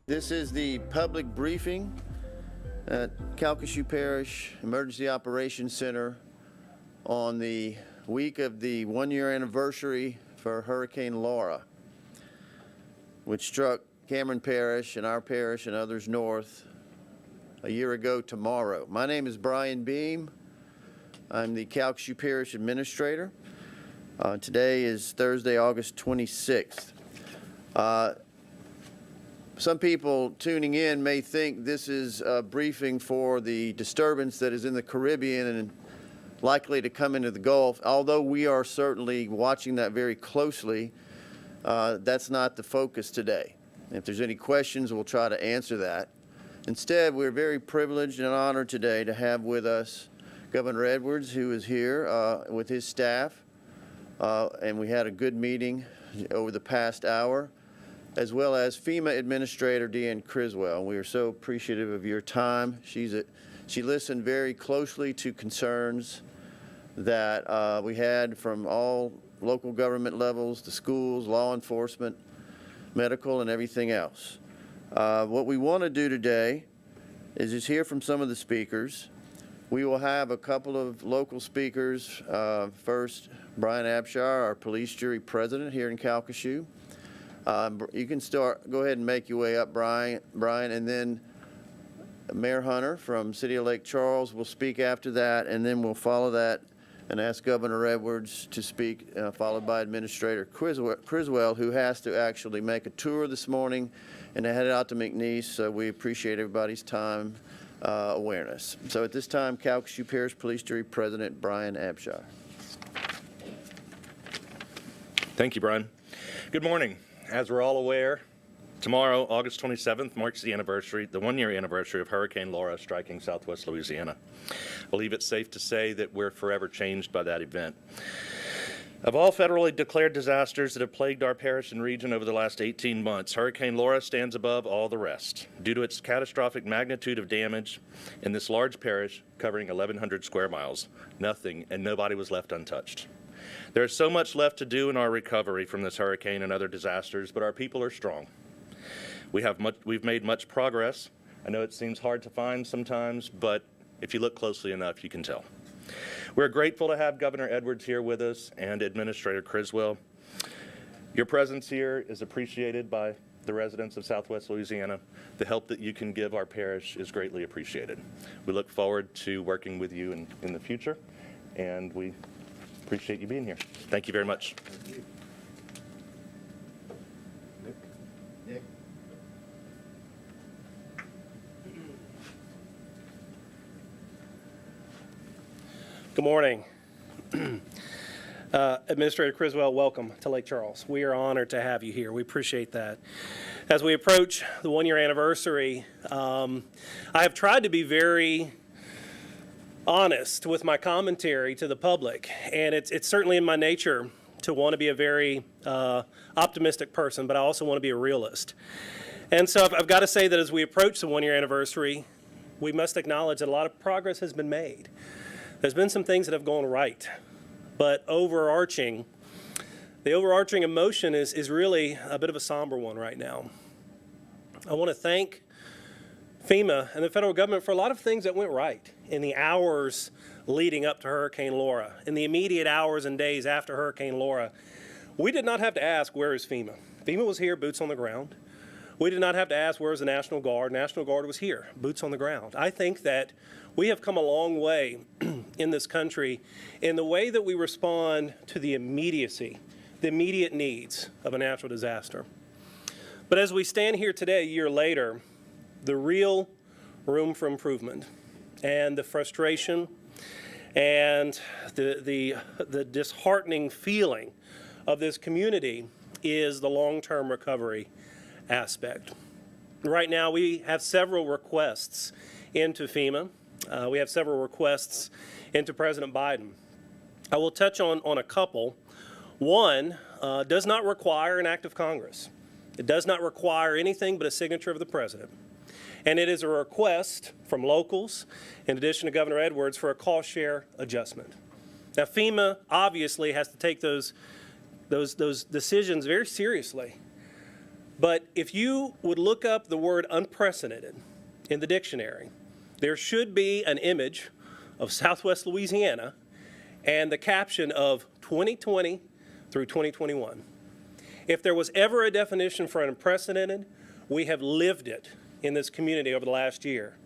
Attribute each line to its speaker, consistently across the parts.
Speaker 1: This is the public briefing at Calcasieu Parish Emergency Operations Center on the week of the one-year anniversary for Hurricane Laura, which struck Cameron Parish and our parish and others north a year ago tomorrow. My name is Brian Beam. I'm the Calcasieu Parish Administrator. Today is Thursday, August 26th. Some people tuning in may think this is a briefing for the disturbance that is in the Caribbean and likely to come into the Gulf. Although we are certainly watching that very closely, that's not the focus today. If there's any questions, we'll try to answer that. Instead, we're very privileged and honored today to have with us Governor Edwards, who is here with his staff, and we had a good meeting over the past hour, as well as FEMA Administrator Deanne Criswell. We are so appreciative of your time. She listened very closely to concerns that we had from all local government levels, the schools, law enforcement, medical, and everything else. What we want to do today is just hear from some of the speakers. We will have a couple of local speakers. First, Brian Abshire, our police jury president here in Calcasieu. You can go ahead and make your way up, Brian, and then Mayor Hunter from City of Lake Charles will speak after that, and then we'll follow that and ask Governor Edwards to speak, followed by Administrator Criswell, who has to actually make a tour this morning and head out to McNeese, so we appreciate everybody's time awareness. So at this time, Calcasieu Parish Police Jury President Brian Abshire.
Speaker 2: Thank you, Brian. Good morning. As we're all aware, tomorrow, August 27th, marks the one-year anniversary of Hurricane Laura striking southwest Louisiana. I believe it's safe to say that we're forever changed by that event. Of all federally declared disasters that have plagued our parish and region over the last 18 months, Hurricane Laura stands above all the rest due to its catastrophic magnitude of damage in this large parish covering 1,100 square miles. Nothing and nobody was left untouched. There is so much left to do in our recovery from this hurricane and other disasters, but our people are strong. We've made much progress. I know it seems hard to find sometimes, but if you look closely enough, you can tell. We're grateful to have Governor Edwards here with us and Administrator Criswell. Your presence here is appreciated by the residents of Southwest Louisiana. The help that you can give our parish is greatly appreciated. We look forward to working with you in the future, and we appreciate you being here. Thank you very much.
Speaker 1: Thank you. Nick.
Speaker 3: Good morning. Administrator Criswell, welcome to Lake Charles. We are honored to have you here. We appreciate that. As we approach the one-year anniversary, I have tried to be very honest with my commentary to the public, and it's certainly in my nature to want to be a very optimistic person, but I also want to be a realist. And so I've got to say that as we approach the one-year anniversary, we must acknowledge that a lot of progress has been made. There's been some things that have gone right, but the overarching emotion is really a bit of a somber one right now. I want to thank FEMA and the federal government for a lot of things that went right in the hours leading up to Hurricane Laura, in the immediate hours and days after Hurricane Laura. We did not have to ask, where is FEMA? FEMA was here, boots on the ground. We did not have to ask, where is the National Guard? National Guard was here, boots on the ground. I think that we have come a long way in this country in the way that we respond to the immediacy, the immediate needs of a natural disaster. But as we stand here today, a year later, the real room for improvement and the frustration and the disheartening feeling of this community is the long-term recovery aspect. Right now, we have several requests into FEMA. We have several requests into President Biden. I will touch on a couple. One does not require an act of Congress. It does not require anything but a signature of the president. And it is a request from locals, in addition to Governor Edwards, for a cost share adjustment. Now, FEMA obviously has to take those decisions very seriously. But if you would look up the word unprecedented in the dictionary, there should be an image of Southwest Louisiana and the caption of 2020 through 2021. If there was ever a definition for unprecedented, we have lived it in this community over the last year.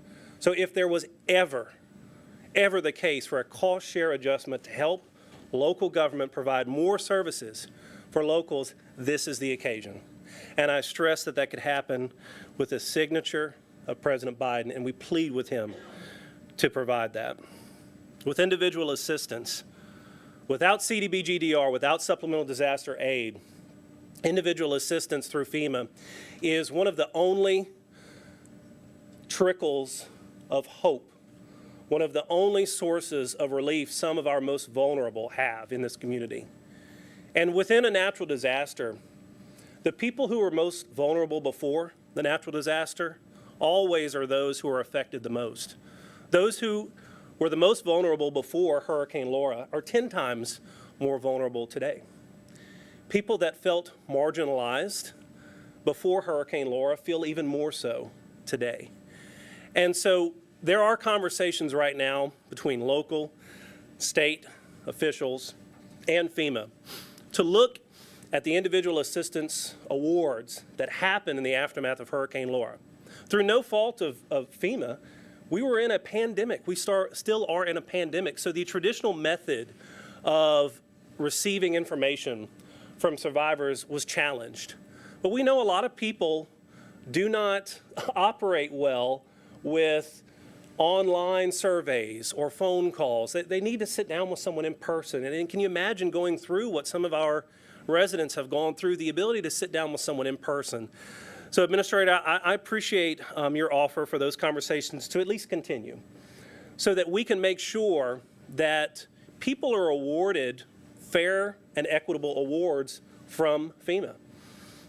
Speaker 3: So if there was ever the case for a cost share adjustment to help local government provide more services for locals, this is the occasion. And I stress that that could happen with the signature of President Biden, and we plead with him to provide that. With individual assistance, without CDBG-DR, without supplemental disaster aid, individual assistance through FEMA is one of the only trickles of hope, one of the only sources of relief some of our most vulnerable have in this community. And within a natural disaster, the people who were most vulnerable before the natural disaster always are those who are affected the most. Those who were the most vulnerable before Hurricane Laura are 10 times more vulnerable today. People that felt marginalized before Hurricane Laura feel even more so today. And so there are conversations right now between local, state officials and FEMA to look at the individual assistance awards that happened in the aftermath of Hurricane Laura. Through no fault of FEMA, we were in a pandemic. We still are in a pandemic. So the traditional method of receiving information from survivors was challenged. But we know a lot of people do not operate well with online surveys or phone calls. They need to sit down with someone in person. And can you imagine going through what some of our residents have gone through, the ability to sit down with someone in person? So, Administrator, I appreciate your offer for those conversations to at least continue so that we can make sure that people are awarded fair and equitable awards from FEMA.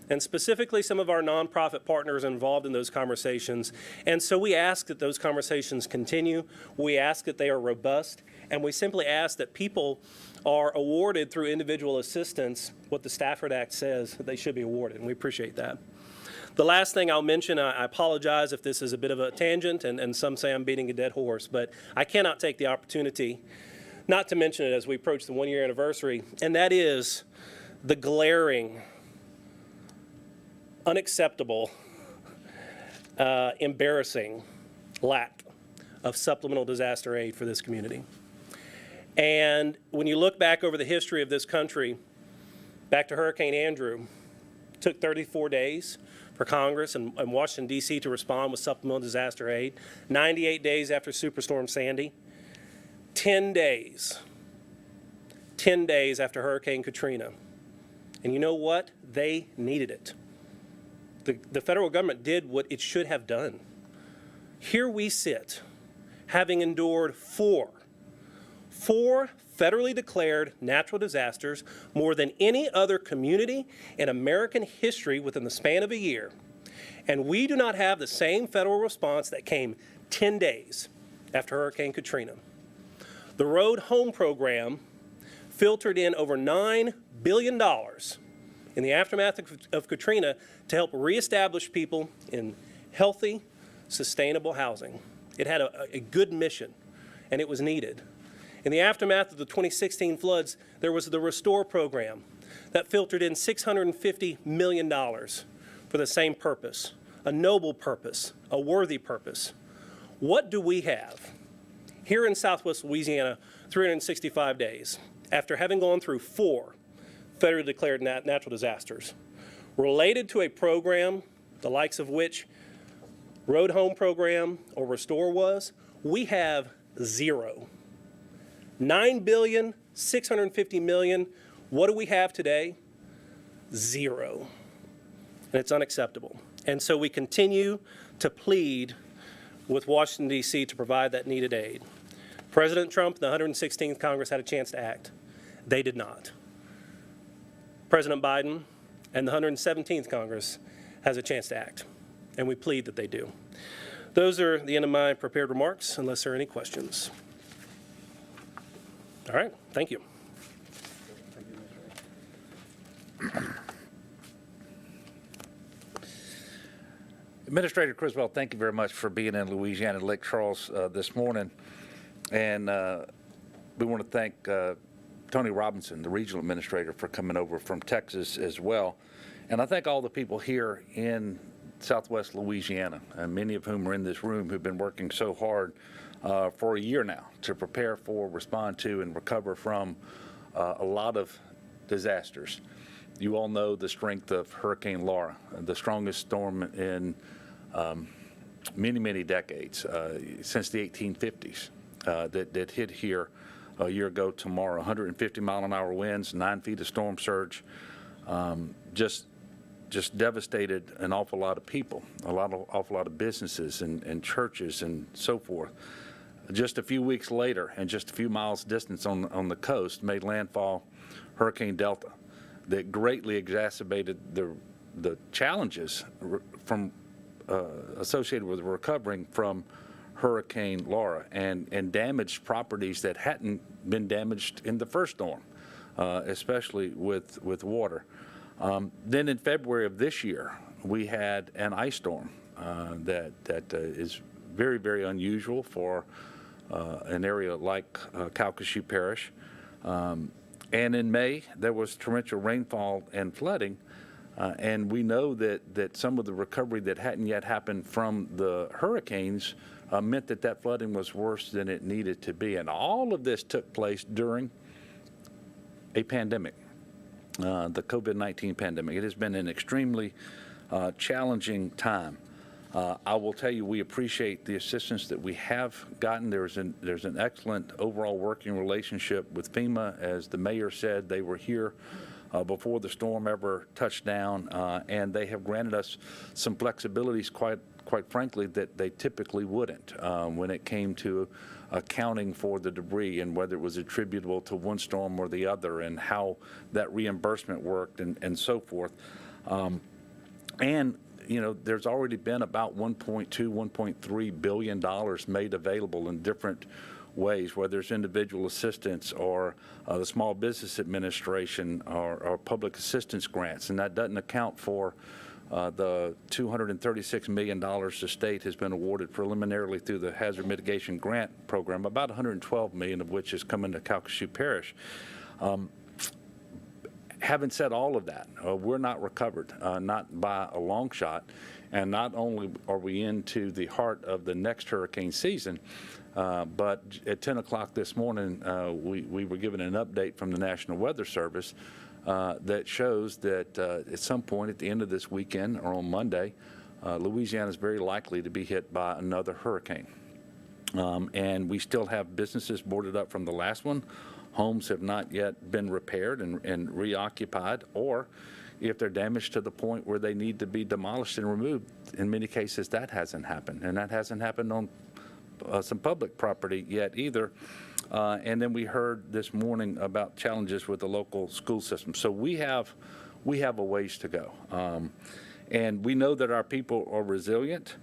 Speaker 3: And specifically, some of our nonprofit partners are involved in those conversations. And so we ask that those conversations continue. We ask that they are robust. And we simply ask that people are awarded through individual assistance what the Stafford Act says that they should be awarded. And we appreciate that. The last thing I'll mention, I apologize if this is a bit of a tangent, and some say I'm beating a dead horse, but I cannot take the opportunity not to mention it as we approach the one-year anniversary, and that is the glaring, unacceptable, embarrassing lack of supplemental disaster aid for this community. And when you look back over the history of this country, back to Hurricane Andrew, it took 34 days for Congress and Washington, D.C. to respond with supplemental disaster aid, 98 days after Superstorm Sandy, 10 days after Hurricane Katrina. And you know what? They needed it. The federal government did what it should have done. Here we sit, having endured four federally declared natural disasters, more than any other community in American history within the span of a year. And we do not have the same federal response that came 10 days after Hurricane Katrina. The Road Home program filtered in over $9 billion in the aftermath of Katrina to help reestablish people in healthy, sustainable housing. It had a good mission, and it was needed. In the aftermath of the 2016 floods, there was the Restore program that filtered in $650 million for the same purpose, a noble purpose, a worthy purpose. What do we have here in Southwest Louisiana 365 days after having gone through 4 federally declared natural disasters related to a program the likes of which Road Home program or Restore was? We have zero. $9,650 million. What do we have today? Zero. And it's unacceptable. And so we continue to plead with Washington, D.C. to provide that needed aid. President Trump, the 116th Congress had a chance to act. They did not. President Biden and the 117th Congress has a chance to act, and we plead that they do. Those are the end of my prepared remarks, unless there are any questions. All right, thank you.
Speaker 4: Administrator Criswell, thank you very much for being in Louisiana, Lake Charles this morning. And we want to thank Tony Robinson, the regional administrator, for coming over from Texas as well. And I thank all the people here in Southwest Louisiana, and many of whom are in this room, who've been working so hard for a year now to prepare for, respond to, and recover from a lot of disasters. You all know the strength of Hurricane Laura, the strongest storm in many, many decades, since the 1850s, that hit here a year ago tomorrow. 150-mile-an-hour winds, 9 feet of storm surge, just devastated an awful lot of people, awful lot of businesses and churches and so forth. Just a few weeks later, and just a few miles distance on the coast, made landfall Hurricane Delta, that greatly exacerbated the challenges from associated with recovering from Hurricane Laura, and damaged properties that hadn't been damaged in the first storm, especially with water. Then in February of this year, we had an ice storm that is very, very unusual for an area like Calcasieu Parish. And in May, there was torrential rainfall and flooding, and we know that some of the recovery that hadn't yet happened from the hurricanes meant that flooding was worse than it needed to be. And all of this took place during a pandemic, the COVID-19 pandemic. It has been an extremely challenging time. I will tell you, we appreciate the assistance that we have gotten. There's an excellent overall working relationship with FEMA. As the mayor said, they were here before the storm ever touched down, and they have granted us some flexibilities, quite frankly, that they typically wouldn't when it came to accounting for the debris and whether it was attributable to one storm or the other, and how that reimbursement worked and so forth. And you know, there's already been about $1.2, $1.3 billion made available in different ways, whether it's individual assistance or the Small Business Administration or public assistance grants. And that doesn't account for the $236 million the state has been awarded preliminarily through the Hazard Mitigation Grant Program, about $112 million of which is coming to Calcasieu Parish. Having said all of that, we're not recovered, not by a long shot, and not only are we into the heart of the next hurricane season, but at 10 o'clock this morning, we were given an update from the National Weather Service that shows that at some point at the end of this weekend or on Monday, Louisiana is very likely to be hit by another hurricane. And we still have businesses boarded up from the last one. Homes have not yet been repaired and reoccupied, or if they're damaged to the point where they need to be demolished and removed, in many cases that hasn't happened. And that hasn't happened on some public property yet either. And then we heard this morning about challenges with the local school system. So we have a ways to go. And we know that our people are resilient,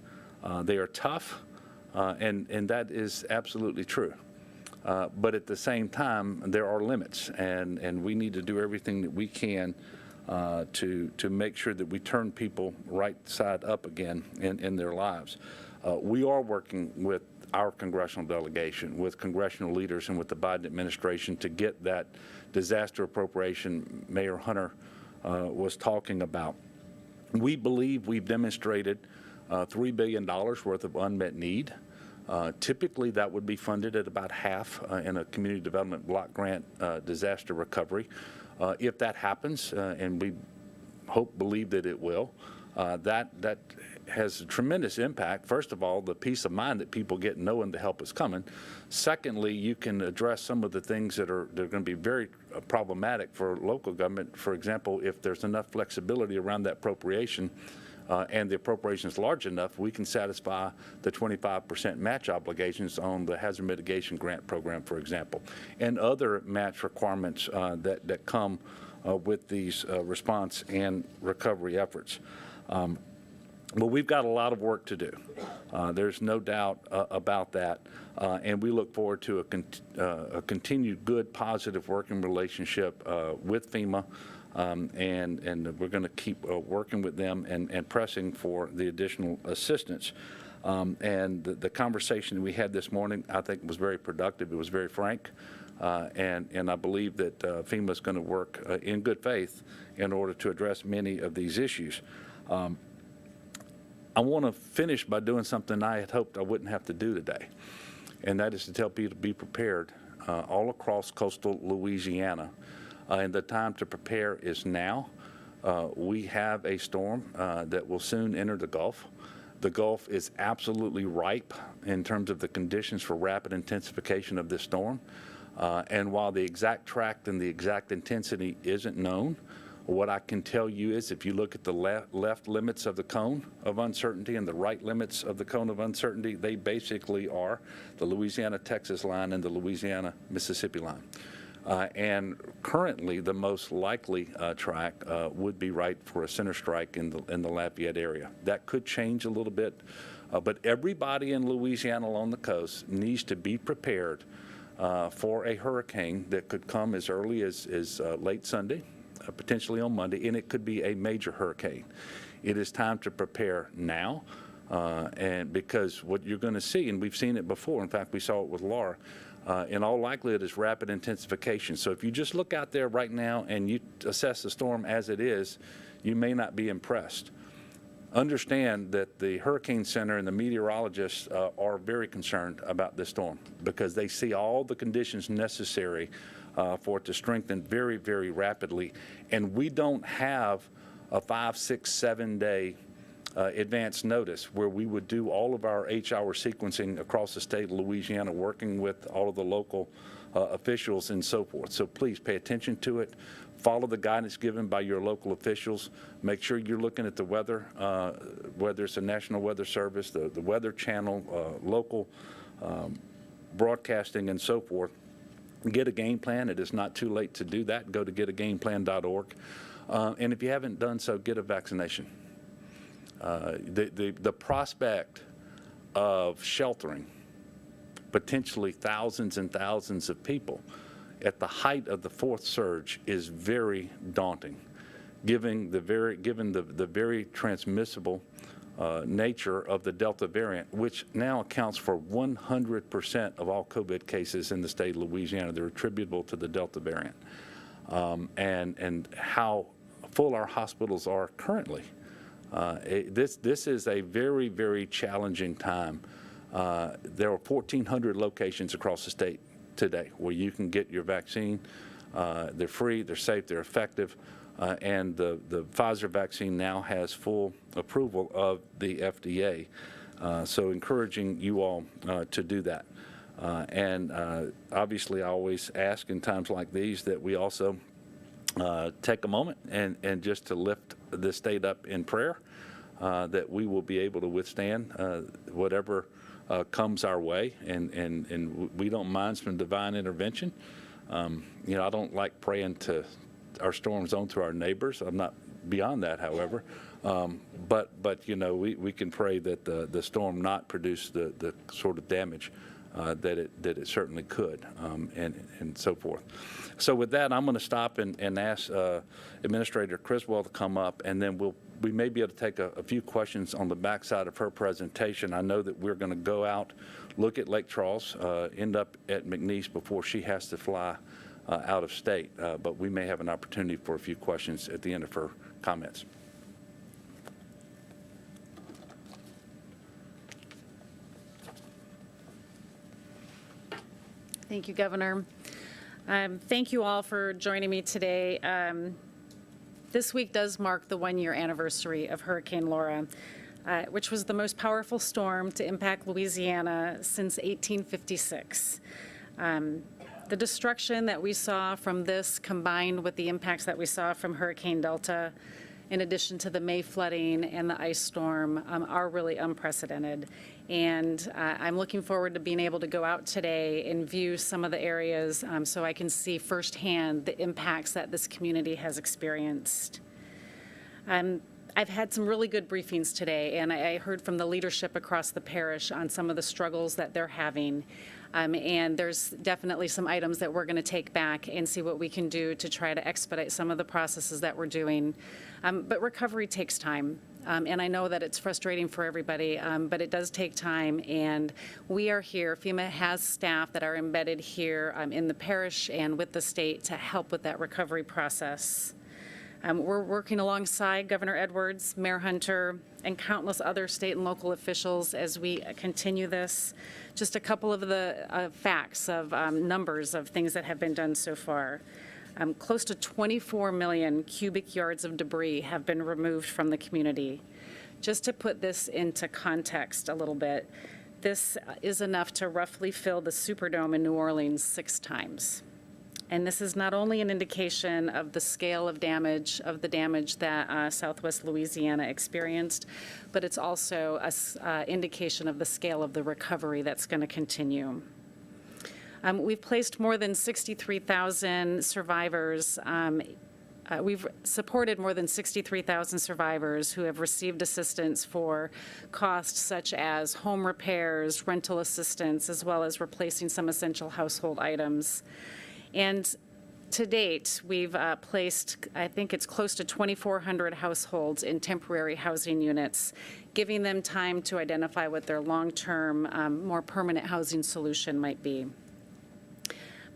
Speaker 4: they are tough, and that is absolutely true. But at the same time, there are limits, and we need to do everything that we can to make sure that we turn people right side up again in their lives. We are working with our congressional delegation, with congressional leaders, and with the Biden administration to get that disaster appropriation Mayor Hunter was talking about. We believe we've demonstrated $3 billion worth of unmet need. Typically, that would be funded at about half in a community development block grant disaster recovery. If that happens, and we believe that it will, that has a tremendous impact. First of all, the peace of mind that people get knowing the help is coming. Secondly, you can address some of the things that are going to be very problematic for local government. For example, if there's enough flexibility around that appropriation, and the appropriation is large enough, we can satisfy the 25% match obligations on the Hazard Mitigation Grant Program, for example, and other match requirements that come with these response and recovery efforts. But we've got a lot of work to do. There's no doubt about that. And we look forward to a continued good, positive working relationship with FEMA. And we're going to keep working with them and pressing for the additional assistance. And the conversation we had this morning, I think, was very productive. It was very frank. And I believe that FEMA is going to work in good faith in order to address many of these issues. I want to finish by doing something I had hoped I wouldn't have to do today, and that is to tell people to be prepared all across coastal Louisiana. And the time to prepare is now. We have a storm that will soon enter the Gulf. The Gulf is absolutely ripe in terms of the conditions for rapid intensification of this storm. And while the exact track and the exact intensity isn't known, what I can tell you is if you look at the left limits of the cone of uncertainty and the right limits of the cone of uncertainty, they basically are the Louisiana-Texas line and the Louisiana-Mississippi line. And currently, the most likely track would be right for a center strike in the Lafayette area. That could change a little bit, but everybody in Louisiana along the coast needs to be prepared for a hurricane that could come as early as late Sunday, potentially on Monday, and it could be a major hurricane. It is time to prepare now, and because what you're going to see, and we've seen it before, in fact, we saw it with Laura, in all likelihood is rapid intensification. So if you just look out there right now and you assess the storm as it is, you may not be impressed. Understand that the Hurricane Center and the meteorologists are very concerned about this storm because they see all the conditions necessary for it to strengthen very, very rapidly. And we don't have a 5, 6, 7 day advance notice where we would do all of our H-hour sequencing across the state of Louisiana, working with all of the local officials and so forth. So please pay attention to it. Follow the guidance given by your local officials. Make sure you're looking at the weather, whether it's the National Weather Service, the Weather Channel, local broadcasting, and so forth. Get a game plan. It is not too late to do that. Go to getagameplan.org. And if you haven't done so, get a vaccination. The prospect of sheltering potentially thousands and thousands of people at the height of the fourth surge is very daunting, given the very transmissible nature of the Delta variant, which now accounts for 100% of all COVID cases in the state of Louisiana. They're attributable to the Delta variant, and how full our hospitals are currently. This is a very, very challenging time. There are 1,400 locations across the state today where you can get your vaccine. They're free, they're safe, they're effective, and the Pfizer vaccine now has full approval of the FDA. So encouraging you all to do that. And obviously I always ask in times like these that we also take a moment and just to lift the state up in prayer, that we will be able to withstand whatever comes our way, and we don't mind some divine intervention. You know, I don't like praying to our storm zone to our neighbors. I'm not beyond that, however. But you know, we can pray that the storm not produce the sort of damage that it certainly could, and so forth. So with that, I'm going to stop and ask Administrator Criswell to come up, and then we may be able to take a few questions on the backside of her presentation. I know that we're going to go out, look at Lake Charles, end up at McNeese before she has to fly out of state, but we may have an opportunity for a few questions at the end of her comments.
Speaker 5: Thank you, Governor. Thank you all for joining me today. This week does mark the one-year anniversary of Hurricane Laura, which was the most powerful storm to impact Louisiana since 1856. The destruction that we saw from this, combined with the impacts that we saw from Hurricane Delta, in addition to the May flooding and the ice storm, are really unprecedented. And I'm looking forward to being able to go out today and view some of the areas so I can see firsthand the impacts that this community has experienced. I've had some really good briefings today, and I heard from the leadership across the parish on some of the struggles that they're having. And there's definitely some items that we're going to take back and see what we can do to try to expedite some of the processes that we're doing. But recovery takes time. And I know that it's frustrating for everybody, but it does take time. And we are here. FEMA has staff that are embedded here in the parish and with the state to help with that recovery process. We're working alongside Governor Edwards, Mayor Hunter, and countless other state and local officials as we continue this. Just a couple of the facts of numbers of things that have been done so far. Close to 24 million cubic yards of debris have been removed from the community. Just to put this into context a little bit, this is enough to roughly fill the Superdome in New Orleans 6 times. And this is not only an indication of the scale of damage, of the damage that Southwest Louisiana experienced, but it's also an indication of the scale of the recovery that's going to continue. We've placed more than 63,000 survivors. We've supported more than 63,000 survivors who have received assistance for costs such as home repairs, rental assistance, as well as replacing some essential household items. And to date, we've placed, I think it's close to 2,400 households in temporary housing units, giving them time to identify what their long-term, more permanent housing solution might be.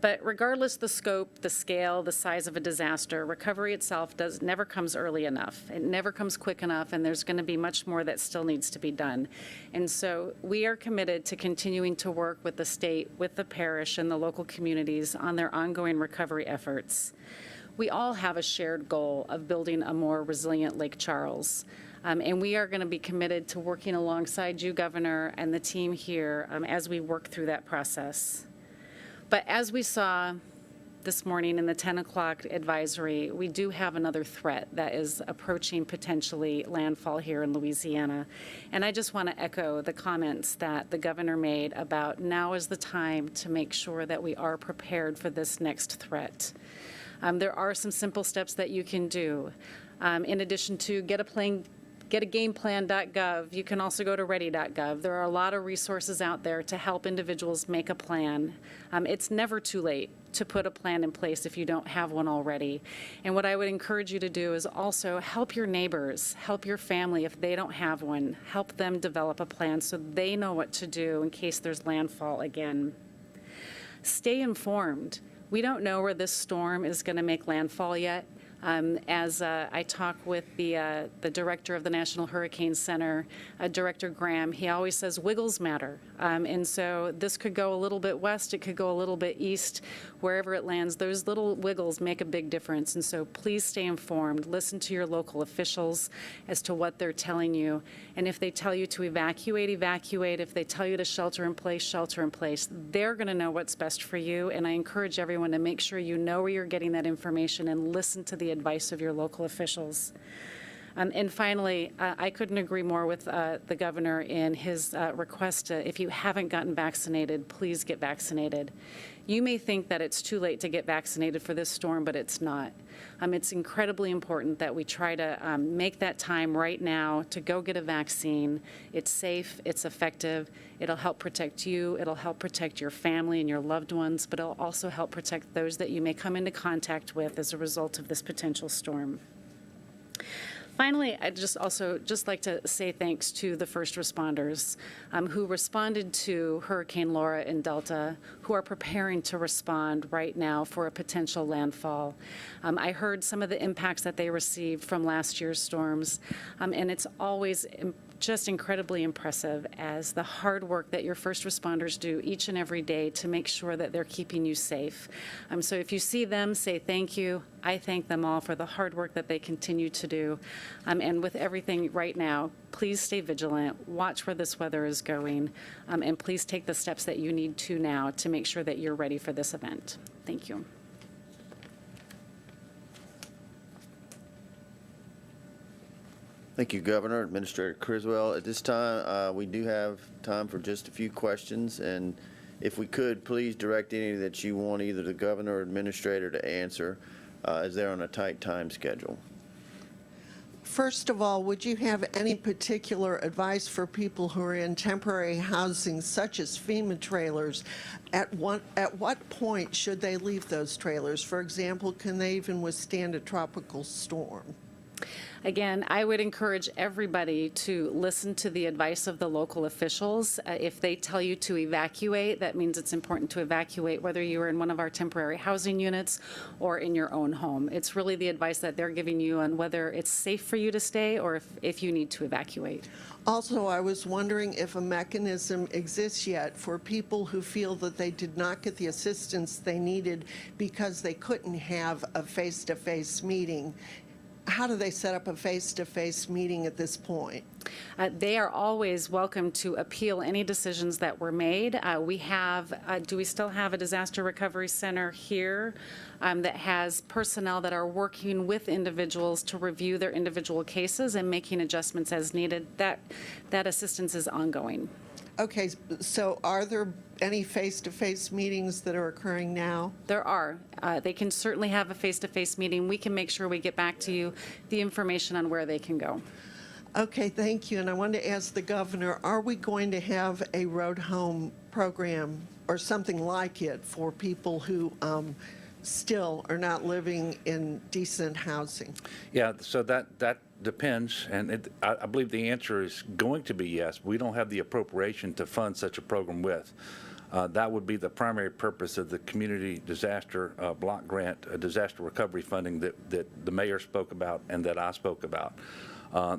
Speaker 5: But regardless the scope, the scale, the size of a disaster, recovery itself never comes early enough. It never comes quick enough, and there's going to be much more that still needs to be done. And so we are committed to continuing to work with the state, with the parish, and the local communities on their ongoing recovery efforts. We all have a shared goal of building a more resilient Lake Charles. And we are going to be committed to working alongside you, Governor, and the team here as we work through that process. But as we saw this morning in the 10 o'clock advisory, we do have another threat that is approaching potentially landfall here in Louisiana. And I just want to echo the comments that the governor made about now is the time to make sure that we are prepared for this next threat. There are some simple steps that you can do. In addition to getagameplan.gov, you can also go to ready.gov. There are a lot of resources out there to help individuals make a plan. It's never too late to put a plan in place if you don't have one already. And what I would encourage you to do is also help your neighbors, help your family if they don't have one. Help them develop a plan so they know what to do in case there's landfall again. Stay informed. We don't know where this storm is going to make landfall yet. As I talk with the director of the National Hurricane Center, Director Graham, he always says wiggles matter. And so this could go a little bit west, it could go a little bit east, wherever it lands. Those little wiggles make a big difference. And so please stay informed. Listen to your local officials as to what they're telling you. And if they tell you to evacuate, evacuate. If they tell you to shelter in place, shelter in place. They're going to know what's best for you. And I encourage everyone to make sure you know where you're getting that information and listen to the advice of your local officials. And finally, I couldn't agree more with the governor in his request to, if you haven't gotten vaccinated, please get vaccinated. You may think that it's too late to get vaccinated for this storm, but it's not. It's incredibly important that we try to make that time right now to go get a vaccine. It's safe, it's effective, it'll help protect you, it'll help protect your family and your loved ones, but it'll also help protect those that you may come into contact with as a result of this potential storm. Finally, I'd just like to say thanks to the first responders who responded to Hurricane Laura in Delta, who are preparing to respond right now for a potential landfall. I heard some of the impacts that they received from last year's storms, and it's always just incredibly impressive as the hard work that your first responders do each and every day to make sure that they're keeping you safe. So if you see them, say thank you. I thank them all for the hard work that they continue to do. And with everything right now, please stay vigilant, watch where this weather is going, and please take the steps that you need to now to make sure that you're ready for this event. Thank you.
Speaker 1: Thank you, Governor. Administrator Criswell. At this time, we do have time for just a few questions, and if we could, please direct any that you want either the governor or administrator to answer, as they're on a tight time schedule.
Speaker 6: First of all, would you have any particular advice for people who are in temporary housing, such as FEMA trailers? At what point should they leave those trailers? For example, can they even withstand a tropical storm?
Speaker 5: Again, I would encourage everybody to listen to the advice of the local officials. If they tell you to evacuate, that means it's important to evacuate, whether you are in one of our temporary housing units or in your own home. It's really the advice that they're giving you on whether it's safe for you to stay or if you need to evacuate.
Speaker 6: Also, I was wondering if a mechanism exists yet for people who feel that they did not get the assistance they needed because they couldn't have a face-to-face meeting. How do they set up a face-to-face meeting at this point?
Speaker 5: They are always welcome to appeal any decisions that were made. We have, do we still have a disaster recovery center here that has personnel that are working with individuals to review their individual cases and making adjustments as needed? That assistance is ongoing.
Speaker 6: Okay, so are there any face-to-face meetings that are occurring now?
Speaker 5: There are. They can certainly have a face-to-face meeting. We can make sure we get back to you the information on where they can go.
Speaker 6: Okay, thank you. And I wanted to ask the governor, are we going to have a road home program or something like it for people who still are not living in decent housing?
Speaker 4: Yeah, so that depends, and I believe the answer is going to be yes. We don't have the appropriation to fund such a program with. That would be the primary purpose of the community disaster block grant, disaster recovery funding that the mayor spoke about and that I spoke about.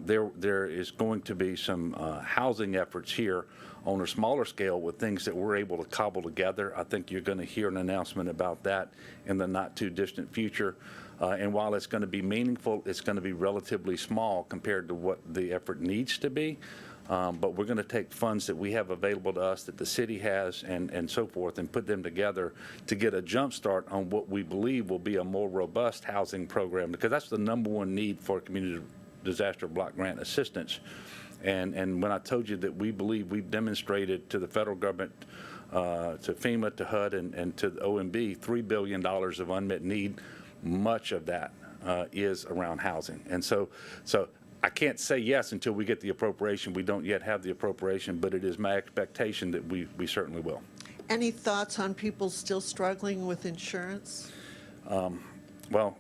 Speaker 4: There is going to be some housing efforts here on a smaller scale with things that we're able to cobble together. I think you're going to hear an announcement about that in the not too distant future. And while it's going to be meaningful, it's going to be relatively small compared to what the effort needs to be. But we're going to take funds that we have available to us, that the city has, and so forth, and put them together to get a jump start on what we believe will be a more robust housing program, because that's the number one need for community disaster block grant assistance. And when I told you that we believe we've demonstrated to the federal government, to FEMA, to HUD, and to the OMB, $3 billion of unmet need, much of that is around housing. And so I can't say yes until we get the appropriation. We don't yet have the appropriation, but it is my expectation that we certainly will.
Speaker 6: Any thoughts on people still struggling with insurance?
Speaker 4: Well,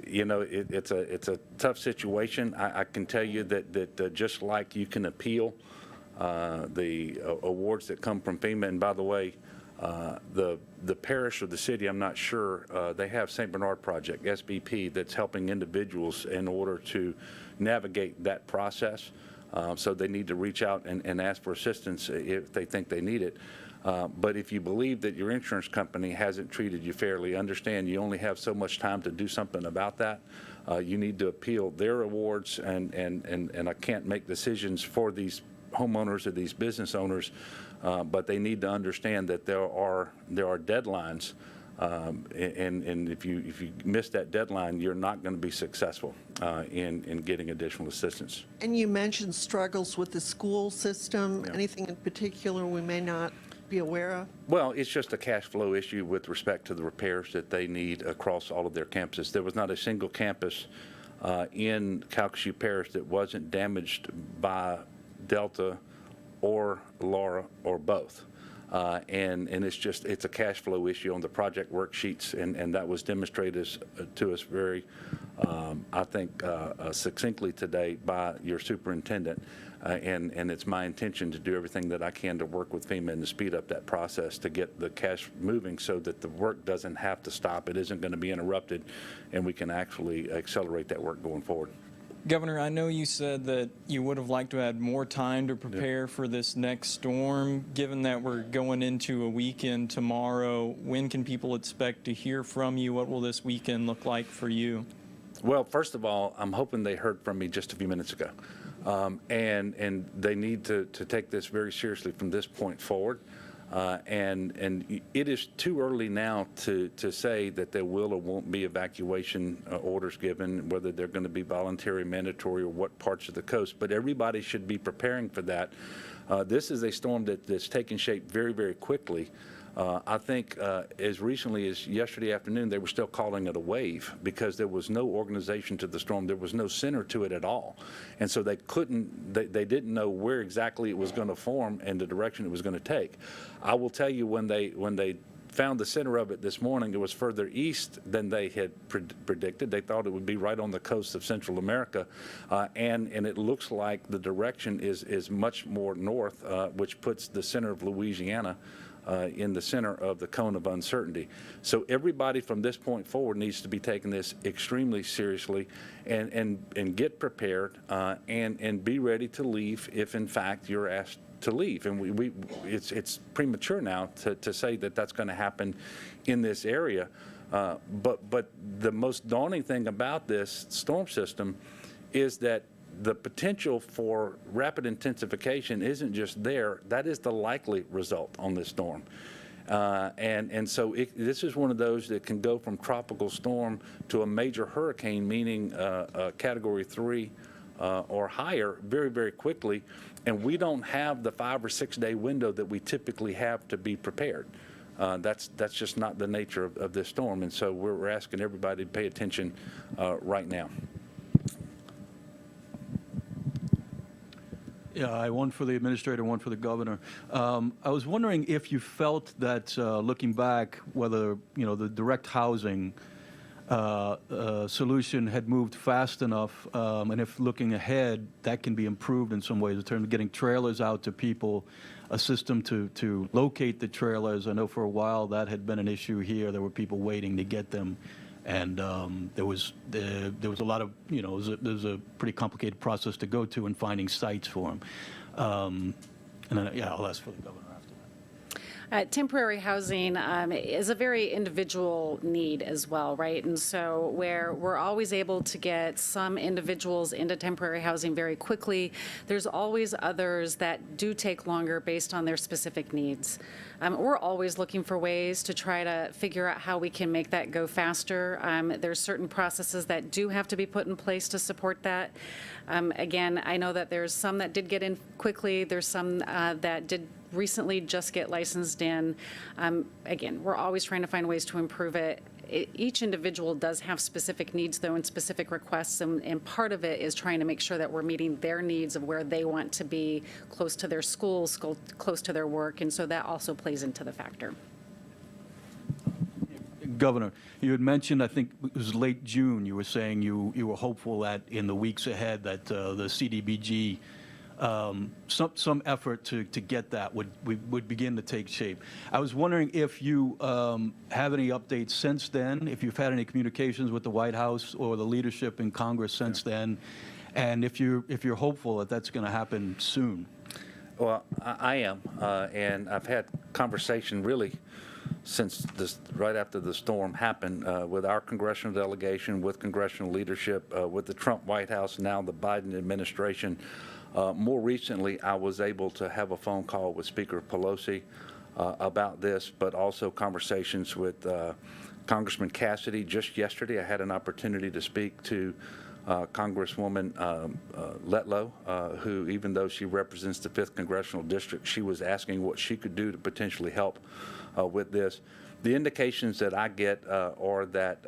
Speaker 4: you know, it's a tough situation. I can tell you that just like you can appeal the awards that come from FEMA, and by the way, the parish or the city, I'm not sure, they have St. Bernard Project, SBP, that's helping individuals in order to navigate that process. So they need to reach out and ask for assistance if they think they need it. But if you believe that your insurance company hasn't treated you fairly, understand you only have so much time to do something about that. You need to appeal their awards, and I can't make decisions for these homeowners or these business owners, but they need to understand that there are deadlines, and if you miss that deadline, you're not going to be successful in getting additional assistance.
Speaker 6: And you mentioned struggles with the school system.
Speaker 4: Yeah.
Speaker 6: Anything in particular we may not be aware of?
Speaker 4: Well, it's just a cash flow issue with respect to the repairs that they need across all of their campuses. There was not a single campus in Calcasieu Parish that wasn't damaged by Delta or Laura or both. And it's a cash flow issue on the project worksheets, and that was demonstrated to us very, I think, succinctly today by your superintendent. And it's my intention to do everything that I can to work with FEMA and to speed up that process to get the cash moving so that the work doesn't have to stop. It isn't going to be interrupted, and we can actually accelerate that work going forward.
Speaker 7: Governor, I know you said that you would have liked to have more time to prepare for this next storm. Given that we're going into a weekend tomorrow, when can people expect to hear from you? What will this weekend look like for you?
Speaker 4: Well, first of all, I'm hoping they heard from me just a few minutes ago. And they need to take this very seriously from this point forward. And it is too early now to say that there will or won't be evacuation orders given, whether they're going to be voluntary, mandatory, or what parts of the coast. But everybody should be preparing for that. This is a storm that's taking shape very, very quickly. I think as recently as yesterday afternoon, they were still calling it a wave because there was no organization to the storm. There was no center to it at all. And so they didn't know where exactly it was going to form and the direction it was going to take. I will tell you, when they found the center of it this morning, it was further east than they had predicted. They thought it would be right on the coast of Central America, and it looks like the direction is much more north, which puts the center of Louisiana in the center of the cone of uncertainty. So everybody from this point forward needs to be taking this extremely seriously and get prepared and be ready to leave if in fact you're asked to leave. And it's premature now to say that that's going to happen in this area. But the most daunting thing about this storm system is that the potential for rapid intensification isn't just there. That is the likely result on this storm. And so this is one of those that can go from tropical storm to a major hurricane, meaning a Category 3 or higher very, very quickly. And we don't have the 5 or 6 day window that we typically have to be prepared. That's just not the nature of this storm. And so we're asking everybody to pay attention right now.
Speaker 8: Yeah, one for the administrator, one for the governor. I was wondering if you felt that, looking back, whether the direct housing solution had moved fast enough, and if looking ahead, that can be improved in some ways in terms of getting trailers out to people, a system to locate the trailers. I know for a while that had been an issue here. There were people waiting to get them. And there was a lot of, there was a pretty complicated process to go to in finding sites for them. And then, I'll ask for the governor after that.
Speaker 5: Temporary housing is a very individual need as well, right? And so where we're always able to get some individuals into temporary housing very quickly, there's always others that do take longer based on their specific needs. We're always looking for ways to try to figure out how we can make that go faster. There's certain processes that do have to be put in place to support that. Again, I know that there's some that did get in quickly. There's some that did recently just get licensed in. Again, we're always trying to find ways to improve it. Each individual does have specific needs, though, and specific requests, and part of it is trying to make sure that we're meeting their needs of where they want to be, close to their schools, close to their work, and so that also plays into the factor.
Speaker 8: Governor, you had mentioned, I think it was late June, you were saying you were hopeful that in the weeks ahead that the CDBG, some effort to get that would begin to take shape. I was wondering if you have any updates since then, if you've had any communications with the White House or the leadership in Congress since then, and if you're hopeful that that's going to happen soon.
Speaker 4: Well, I am, and I've had conversation really since right after the storm happened with our congressional delegation, with congressional leadership, with the Trump White House, now the Biden administration. More recently, I was able to have a phone call with Speaker Pelosi about this, but also conversations with Congressman Cassidy. Just yesterday, I had an opportunity to speak to Congresswoman Letlow, who, even though she represents the 5th Congressional District, she was asking what she could do to potentially help with this. The indications that I get are that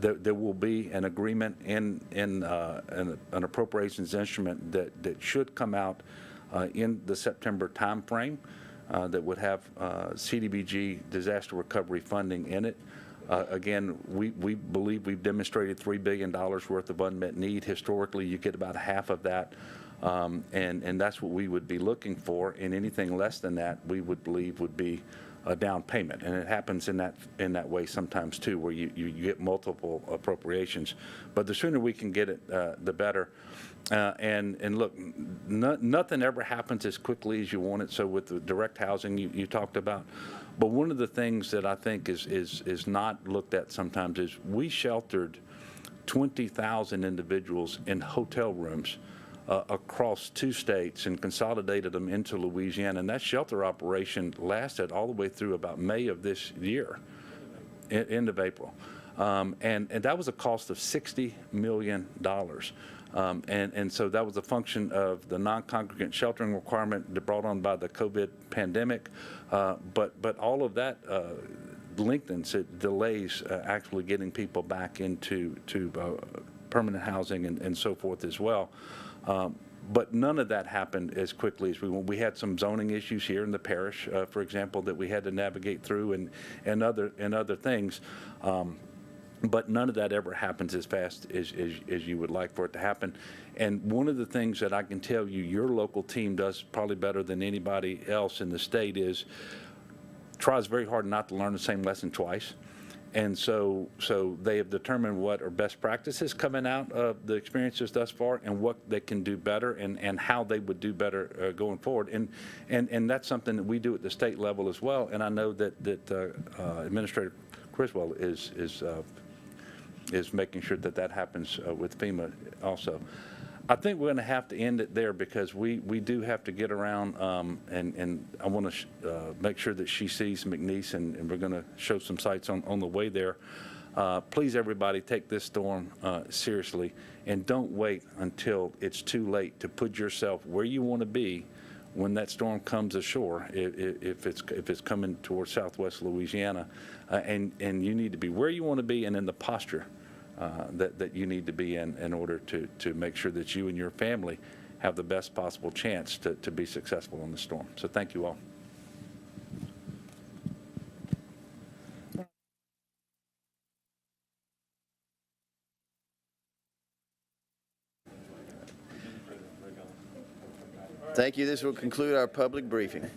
Speaker 4: there will be an agreement in an appropriations instrument that should come out in the September timeframe that would have CDBG disaster recovery funding in it. Again, we believe we've demonstrated $3 billion worth of unmet need. Historically, you get about half of that, and that's what we would be looking for. And anything less than that, we would believe would be a down payment. And it happens in that way sometimes too, where you get multiple appropriations. But the sooner we can get it, the better. And look, nothing ever happens as quickly as you want it. So with the direct housing you talked about, but one of the things that I think is not looked at sometimes is we sheltered 20,000 individuals in hotel rooms across 2 states and consolidated them into Louisiana. And that shelter operation lasted all the way through about May of this year, end of April. And that was a cost of $60 million. And so that was a function of the non-congregant sheltering requirement brought on by the COVID pandemic. But all of that lengthens, it delays actually getting people back into permanent housing and so forth as well. But none of that happened as quickly as we want. We had some zoning issues here in the parish, for example, that we had to navigate through, and other things. But none of that ever happens as fast as you would like for it to happen. And one of the things that I can tell you your local team does probably better than anybody else in the state is tries very hard not to learn the same lesson twice. And so they have determined what are best practices coming out of the experiences thus far and what they can do better and how they would do better going forward. And that's something that we do at the state level as well. And I know that Administrator Criswell is making sure that happens with FEMA also. I think we're going to have to end it there because we do have to get around and I want to make sure that she sees McNeese and we're going to show some sights on the way there. Please, everybody, take this storm seriously and don't wait until it's too late to put yourself where you want to be when that storm comes ashore, if it's coming towards southwest Louisiana, and you need to be where you want to be and in the posture that you need to be in order to make sure that you and your family have the best possible chance to be successful in the storm. So thank you all.
Speaker 1: Thank you. This will conclude our public briefing.